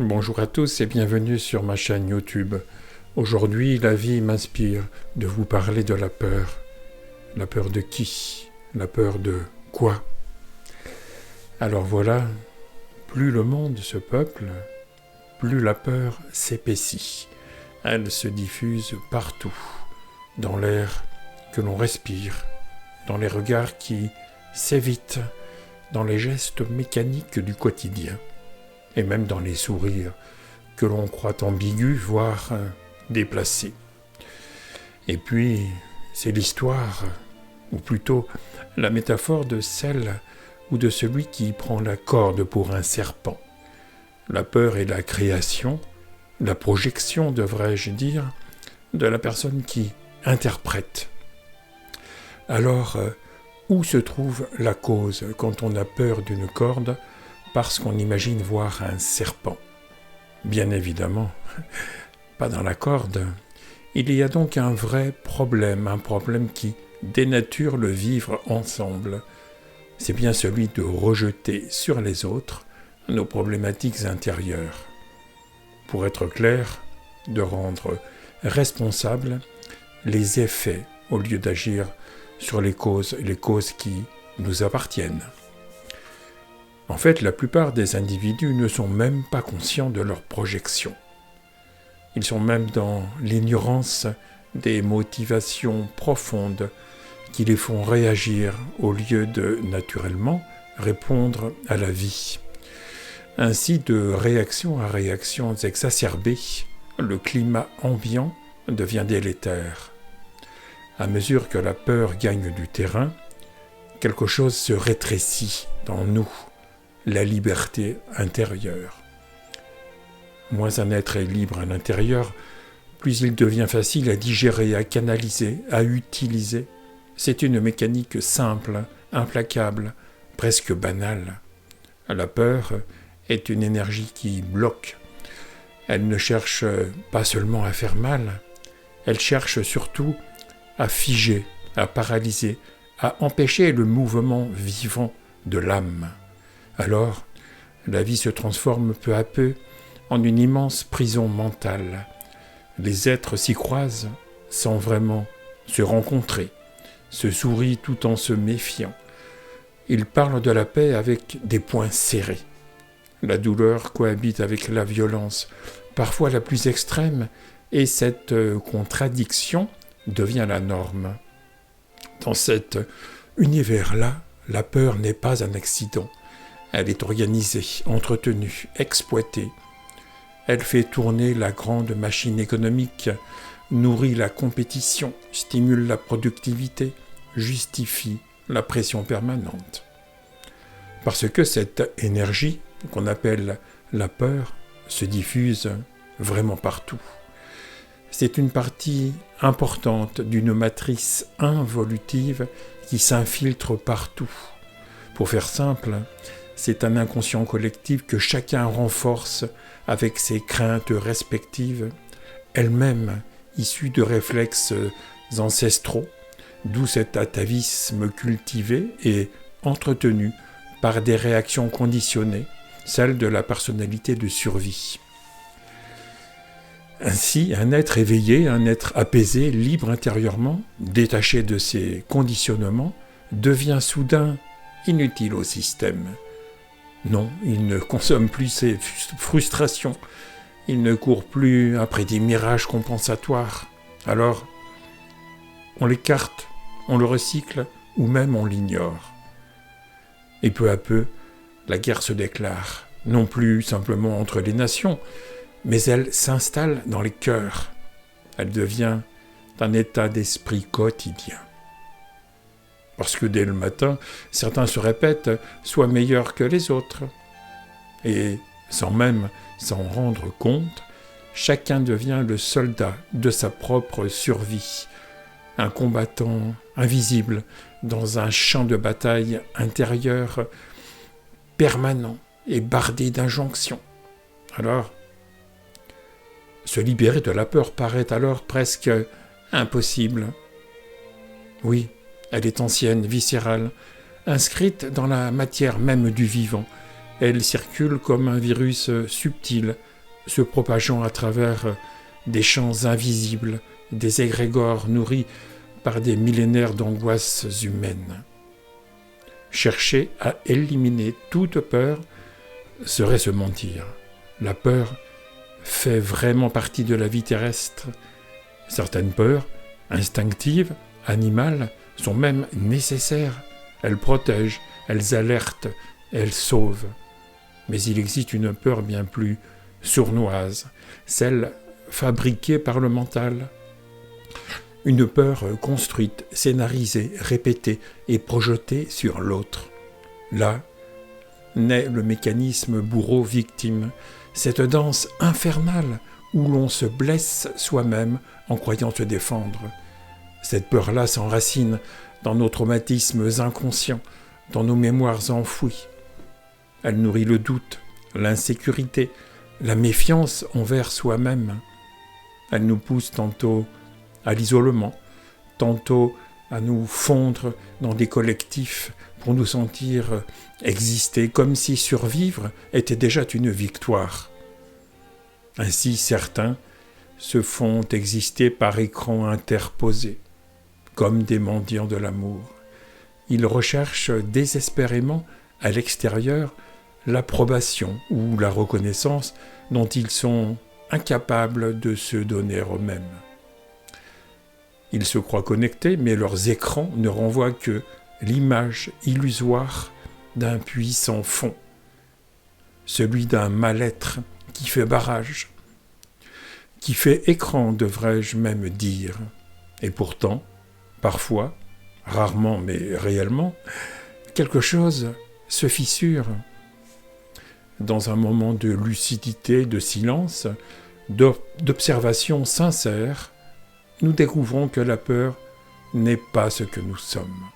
Bonjour à tous et bienvenue sur ma chaîne YouTube. Aujourd'hui, la vie m'inspire de vous parler de la peur. La peur de qui? La peur de quoi? Alors voilà, plus le monde se peuple, plus la peur s'épaissit. Elle se diffuse partout, dans l'air que l'on respire, dans les regards qui s'évitent, dans les gestes mécaniques du quotidien, et même dans les sourires que l'on croit ambigus, voire déplacés. Et puis, c'est l'histoire, ou plutôt la métaphore de celle ou de celui qui prend la corde pour un serpent. La peur est la création, la projection, devrais-je dire, de la personne qui interprète. Alors, où se trouve la cause quand on a peur d'une corde parce qu'on imagine voir un serpent? Bien évidemment, pas dans la corde. Il y a donc un vrai problème, un problème qui dénature le vivre ensemble. C'est bien celui de rejeter sur les autres nos problématiques intérieures. Pour être clair, de rendre responsables les effets au lieu d'agir sur les causes qui nous appartiennent. En fait, la plupart des individus ne sont même pas conscients de leur projection. Ils sont même dans l'ignorance des motivations profondes qui les font réagir au lieu de, naturellement, répondre à la vie. Ainsi, de réaction à réactions exacerbées, le climat ambiant devient délétère. À mesure que la peur gagne du terrain, quelque chose se rétrécit dans nous, la liberté intérieure. Moins un être est libre à l'intérieur, plus il devient facile à digérer, à canaliser, à utiliser. C'est une mécanique simple, implacable, presque banale. La peur est une énergie qui bloque. Elle ne cherche pas seulement à faire mal, elle cherche surtout à figer, à paralyser, à empêcher le mouvement vivant de l'âme. Alors, la vie se transforme peu à peu en une immense prison mentale. Les êtres s'y croisent sans vraiment se rencontrer, se sourient tout en se méfiant. Ils parlent de la paix avec des poings serrés. La douleur cohabite avec la violence, parfois la plus extrême, et cette contradiction devient la norme. Dans cet univers-là, la peur n'est pas un accident. Elle est organisée, entretenue, exploitée. Elle fait tourner la grande machine économique, nourrit la compétition, stimule la productivité, justifie la pression permanente. Parce que cette énergie, qu'on appelle la peur, se diffuse vraiment partout. C'est une partie importante d'une matrice involutive qui s'infiltre partout. Pour faire simple, c'est un inconscient collectif que chacun renforce avec ses craintes respectives, elles-mêmes issues de réflexes ancestraux, d'où cet atavisme cultivé et entretenu par des réactions conditionnées, celles de la personnalité de survie. Ainsi, un être éveillé, un être apaisé, libre intérieurement, détaché de ses conditionnements, devient soudain inutile au système. Non, il ne consomme plus ses frustrations, il ne court plus après des mirages compensatoires. Alors, on l'écarte, on le recycle, ou même on l'ignore. Et peu à peu, la guerre se déclare, non plus simplement entre les nations, mais elle s'installe dans les cœurs. Elle devient un état d'esprit quotidien. Parce que dès le matin, certains se répètent « sois meilleur que les autres ». Et sans même s'en rendre compte, chacun devient le soldat de sa propre survie, un combattant invisible dans un champ de bataille intérieur permanent et bardé d'injonctions. Alors, se libérer de la peur paraît alors presque impossible. Oui, elle est ancienne, viscérale, inscrite dans la matière même du vivant. Elle circule comme un virus subtil, se propageant à travers des champs invisibles, des égrégores nourris par des millénaires d'angoisses humaines. Chercher à éliminer toute peur serait se mentir. La peur fait vraiment partie de la vie terrestre. Certaines peurs, instinctives, animales, sont même nécessaires. Elles protègent, elles alertent, elles sauvent. Mais il existe une peur bien plus sournoise, celle fabriquée par le mental. Une peur construite, scénarisée, répétée et projetée sur l'autre. Là naît le mécanisme bourreau-victime, cette danse infernale où l'on se blesse soi-même en croyant se défendre. Cette peur-là s'enracine dans nos traumatismes inconscients, dans nos mémoires enfouies. Elle nourrit le doute, l'insécurité, la méfiance envers soi-même. Elle nous pousse tantôt à l'isolement, tantôt à nous fondre dans des collectifs pour nous sentir exister comme si survivre était déjà une victoire. Ainsi, certains se font exister par écran interposé, comme des mendiants de l'amour. Ils recherchent désespérément à l'extérieur l'approbation ou la reconnaissance dont ils sont incapables de se donner eux-mêmes. Ils se croient connectés, mais leurs écrans ne renvoient que l'image illusoire d'un puissant fond, celui d'un mal-être qui fait barrage, qui fait écran, devrais-je même dire. Et pourtant, parfois, rarement mais réellement, quelque chose se fissure. Dans un moment de lucidité, de silence, d'observation sincère, nous découvrons que la peur n'est pas ce que nous sommes.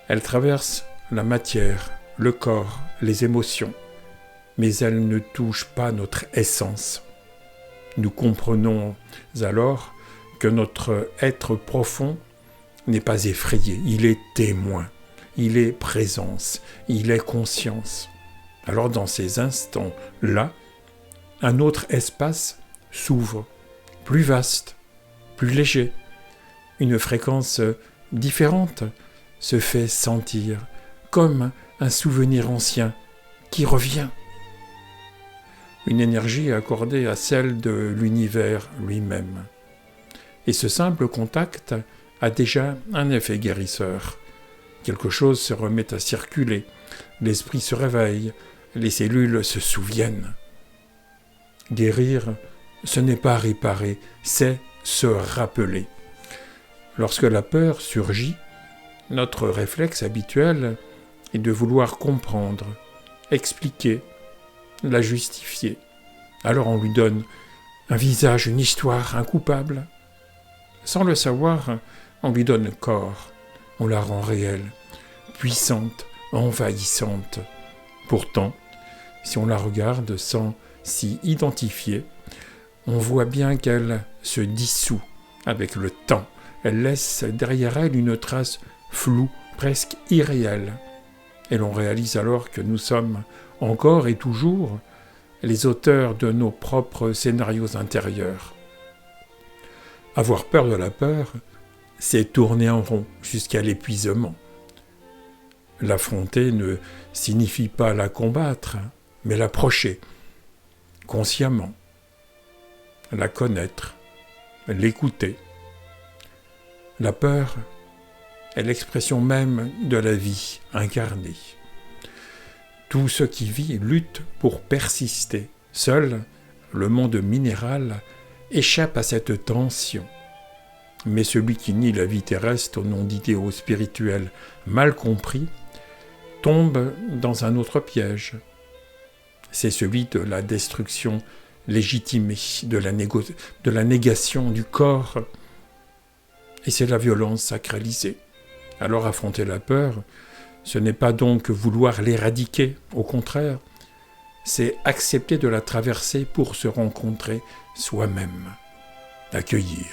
Elle traverse la matière, le corps, les émotions, mais elle ne touche pas notre essence. Nous comprenons alors que notre être profond n'est pas effrayé, il est témoin, il est présence, il est conscience. Alors dans ces instants-là, un autre espace s'ouvre, plus vaste, plus léger. Une fréquence différente se fait sentir, comme un souvenir ancien qui revient. Une énergie accordée à celle de l'univers lui-même. Et ce simple contact a déjà un effet guérisseur. Quelque chose se remet à circuler, l'esprit se réveille, les cellules se souviennent. Guérir, ce n'est pas réparer, c'est se rappeler. Lorsque la peur surgit, notre réflexe habituel est de vouloir comprendre, expliquer, la justifier. Alors on lui donne un visage, une histoire, un coupable. Sans le savoir, on lui donne corps, on la rend réelle, puissante, envahissante. Pourtant, si on la regarde sans s'y identifier, on voit bien qu'elle se dissout avec le temps. Elle laisse derrière elle une trace floue, presque irréelle. Et l'on réalise alors que nous sommes encore et toujours les auteurs de nos propres scénarios intérieurs. Avoir peur de la peur, c'est tourner en rond jusqu'à l'épuisement. L'affronter ne signifie pas la combattre, mais l'approcher consciemment, la connaître, l'écouter. La peur est l'expression même de la vie incarnée. Tout ce qui vit lutte pour persister. Seul le monde minéral échappe à cette tension. Mais celui qui nie la vie terrestre au nom d'idéaux spirituels mal compris tombe dans un autre piège. C'est celui de la destruction légitimée, de la négation du corps. Et c'est la violence sacralisée. Alors affronter la peur, ce n'est pas donc vouloir l'éradiquer, au contraire, c'est accepter de la traverser pour se rencontrer soi-même, accueillir.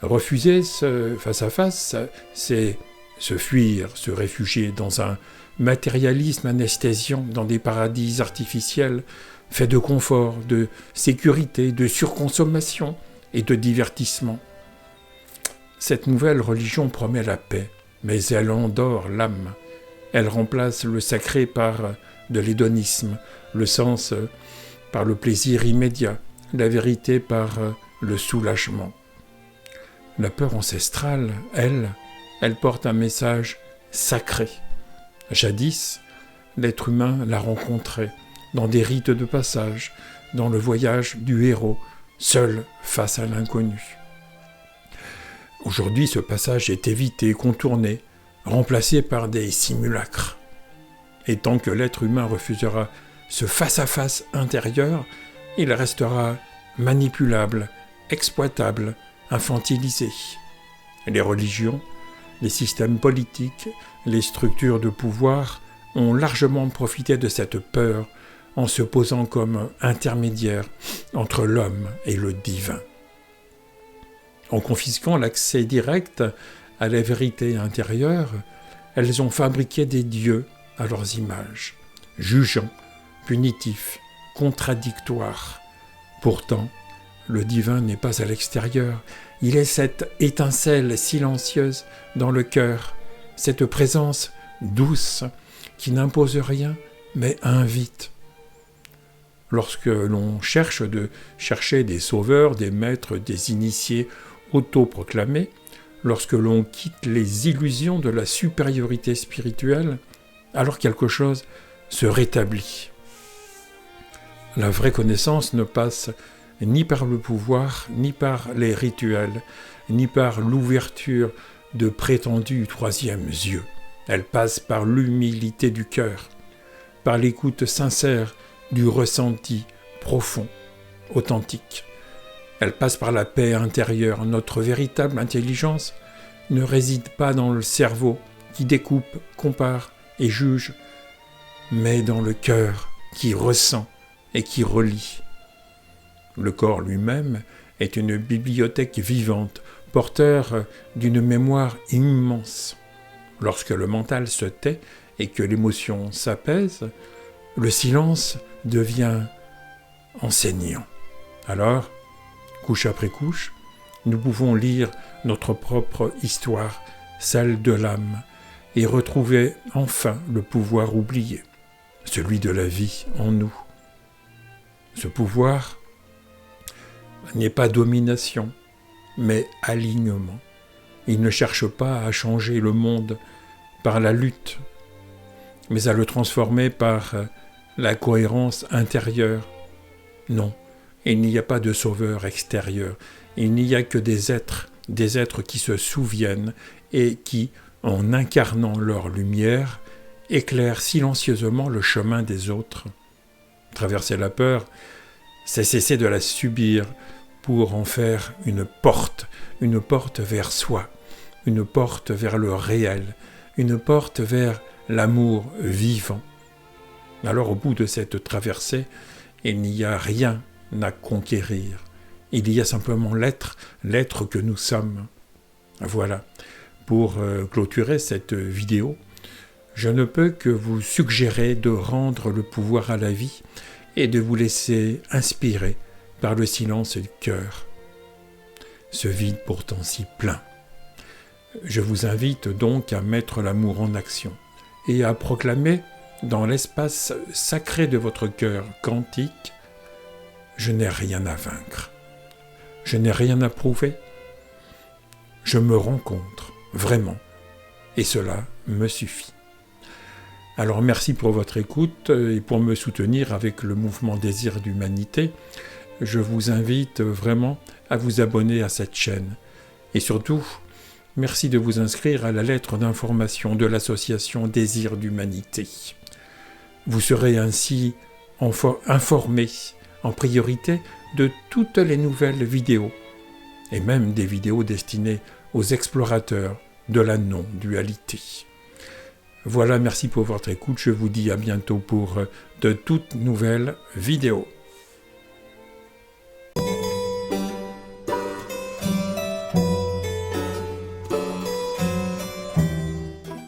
Refuser ce face-à-face, c'est se fuir, se réfugier dans un matérialisme anesthésiant, dans des paradis artificiels fait de confort, de sécurité, de surconsommation et de divertissement. Cette nouvelle religion promet la paix, mais elle endort l'âme. Elle remplace le sacré par de l'hédonisme, le sens par le plaisir immédiat, la vérité par le soulagement. La peur ancestrale, elle porte un message sacré. Jadis, l'être humain l'a rencontrée dans des rites de passage, dans le voyage du héros, seul face à l'inconnu. Aujourd'hui, ce passage est évité, contourné, remplacé par des simulacres. Et tant que l'être humain refusera ce face-à-face intérieur, il restera manipulable, exploitable, infantilisé. Les religions, les systèmes politiques, les structures de pouvoir ont largement profité de cette peur en se posant comme intermédiaire entre l'homme et le divin. En confisquant l'accès direct à la vérité intérieure, elles ont fabriqué des dieux à leurs images, jugeants, punitifs, contradictoires. Pourtant, le divin n'est pas à l'extérieur, il est cette étincelle silencieuse dans le cœur, cette présence douce qui n'impose rien mais invite. Lorsque l'on cherche des sauveurs, des maîtres, des initiés autoproclamés, lorsque l'on quitte les illusions de la supériorité spirituelle, alors quelque chose se rétablit. La vraie connaissance ne passe ni par le pouvoir, ni par les rituels, ni par l'ouverture de prétendus troisièmes yeux. Elle passe par l'humilité du cœur, par l'écoute sincère du ressenti profond, authentique. Elle passe par la paix intérieure. Notre véritable intelligence ne réside pas dans le cerveau qui découpe, compare et juge, mais dans le cœur qui ressent et qui relie. Le corps lui-même est une bibliothèque vivante, porteur d'une mémoire immense. Lorsque le mental se tait et que l'émotion s'apaise, le silence devient enseignant. Alors, couche après couche, nous pouvons lire notre propre histoire, celle de l'âme, et retrouver enfin le pouvoir oublié, celui de la vie en nous. Ce pouvoir n'est pas domination, mais alignement. Il ne cherche pas à changer le monde par la lutte, mais à le transformer par la cohérence intérieure. Non, il n'y a pas de sauveur extérieur, il n'y a que des êtres qui se souviennent et qui, en incarnant leur lumière, éclairent silencieusement le chemin des autres. Traverser la peur, c'est cesser de la subir pour en faire une porte vers soi, une porte vers le réel, une porte vers l'amour vivant. Alors au bout de cette traversée, il n'y a rien à conquérir. Il y a simplement l'être que nous sommes. Voilà. Pour clôturer cette vidéo, je ne peux que vous suggérer de rendre le pouvoir à la vie et de vous laisser inspirer par le silence du cœur. Ce vide pourtant si plein. Je vous invite donc à mettre l'amour en action et à proclamer dans l'espace sacré de votre cœur quantique « Je n'ai rien à vaincre, je n'ai rien à prouver, je me rencontre vraiment et cela me suffit ». Alors merci pour votre écoute et pour me soutenir avec le mouvement Désir d'Humanité. Je vous invite vraiment à vous abonner à cette chaîne. Et surtout, merci de vous inscrire à la lettre d'information de l'association Désir d'Humanité. Vous serez ainsi informé en priorité de toutes les nouvelles vidéos, et même des vidéos destinées aux explorateurs de la non-dualité. Voilà, merci pour votre écoute. Je vous dis à bientôt pour de toutes nouvelles vidéos.